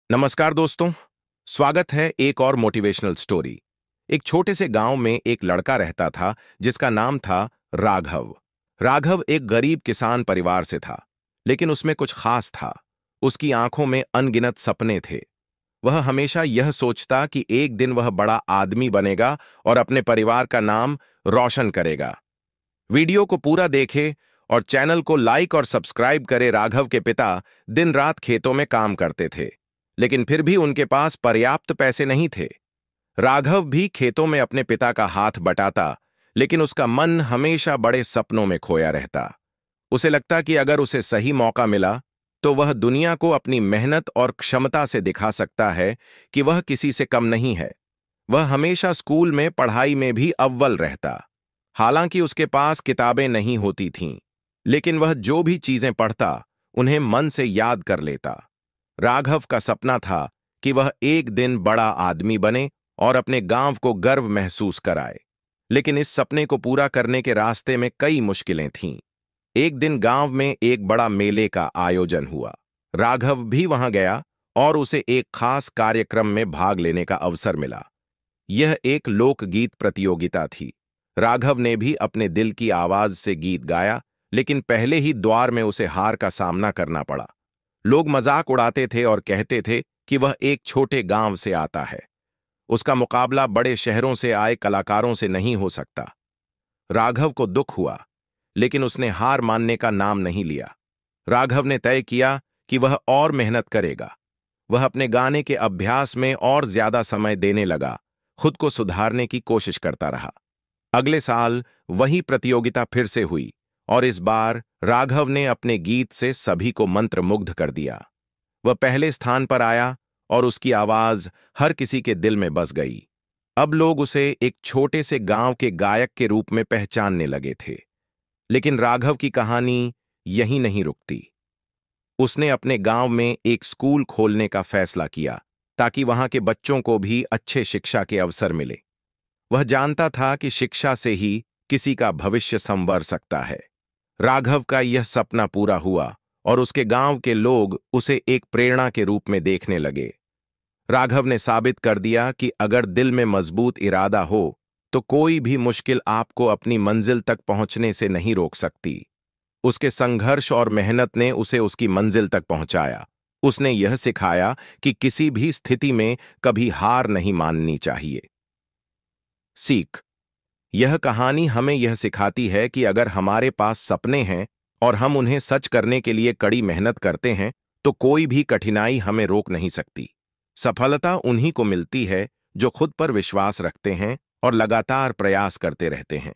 नमस्कार दोस्तों। स्वागत है एक और मोटिवेशनल स्टोरी। एक छोटे से गांव में एक लड़का रहता था जिसका नाम था राघव। राघव एक गरीब किसान परिवार से था, लेकिन उसमें कुछ खास था। उसकी आंखों में अनगिनत सपने थे। वह हमेशा यह सोचता कि एक दिन वह बड़ा आदमी बनेगा और अपने परिवार का नाम रोशन करेगा। वीडियो को पूरा देखे और चैनल को लाइक और सब्सक्राइब करे। राघव के पिता दिन रात खेतों में काम करते थे, लेकिन फिर भी उनके पास पर्याप्त पैसे नहीं थे। राघव भी खेतों में अपने पिता का हाथ बटाता, लेकिन उसका मन हमेशा बड़े सपनों में खोया रहता। उसे लगता कि अगर उसे सही मौका मिला तो वह दुनिया को अपनी मेहनत और क्षमता से दिखा सकता है कि वह किसी से कम नहीं है। वह हमेशा स्कूल में पढ़ाई में भी अव्वल रहता। हालांकि उसके पास किताबें नहीं होती थीं, लेकिन वह जो भी चीजें पढ़ता उन्हें मन से याद कर लेता। राघव का सपना था कि वह एक दिन बड़ा आदमी बने और अपने गांव को गर्व महसूस कराए। लेकिन इस सपने को पूरा करने के रास्ते में कई मुश्किलें थीं। एक दिन गांव में एक बड़ा मेले का आयोजन हुआ। राघव भी वहां गया और उसे एक खास कार्यक्रम में भाग लेने का अवसर मिला। यह एक लोकगीत प्रतियोगिता थी। राघव ने भी अपने दिल की आवाज से गीत गाया, लेकिन पहले ही द्वार में उसे हार का सामना करना पड़ा। लोग मजाक उड़ाते थे और कहते थे कि वह एक छोटे गांव से आता है। उसका मुकाबला बड़े शहरों से आए कलाकारों से नहीं हो सकता। राघव को दुख हुआ, लेकिन उसने हार मानने का नाम नहीं लिया। राघव ने तय किया कि वह और मेहनत करेगा। वह अपने गाने के अभ्यास में और ज्यादा समय देने लगा, खुद को सुधारने की कोशिश करता रहा। अगले साल वही प्रतियोगिता फिर से हुई और इस बार राघव ने अपने गीत से सभी को मंत्रमुग्ध कर दिया। वह पहले स्थान पर आया और उसकी आवाज हर किसी के दिल में बस गई। अब लोग उसे एक छोटे से गांव के गायक के रूप में पहचानने लगे थे। लेकिन राघव की कहानी यहीं नहीं रुकती। उसने अपने गांव में एक स्कूल खोलने का फैसला किया ताकि वहां के बच्चों को भी अच्छे शिक्षा के अवसर मिले। वह जानता था कि शिक्षा से ही किसी का भविष्य संवर सकता है। राघव का यह सपना पूरा हुआ और उसके गांव के लोग उसे एक प्रेरणा के रूप में देखने लगे। राघव ने साबित कर दिया कि अगर दिल में मजबूत इरादा हो तो कोई भी मुश्किल आपको अपनी मंजिल तक पहुंचने से नहीं रोक सकती। उसके संघर्ष और मेहनत ने उसे उसकी मंजिल तक पहुंचाया। उसने यह सिखाया कि किसी भी स्थिति में कभी हार नहीं माननी चाहिए। सीख: यह कहानी हमें यह सिखाती है कि अगर हमारे पास सपने हैं और हम उन्हें सच करने के लिए कड़ी मेहनत करते हैं तो कोई भी कठिनाई हमें रोक नहीं सकती। सफलता उन्हीं को मिलती है जो खुद पर विश्वास रखते हैं और लगातार प्रयास करते रहते हैं।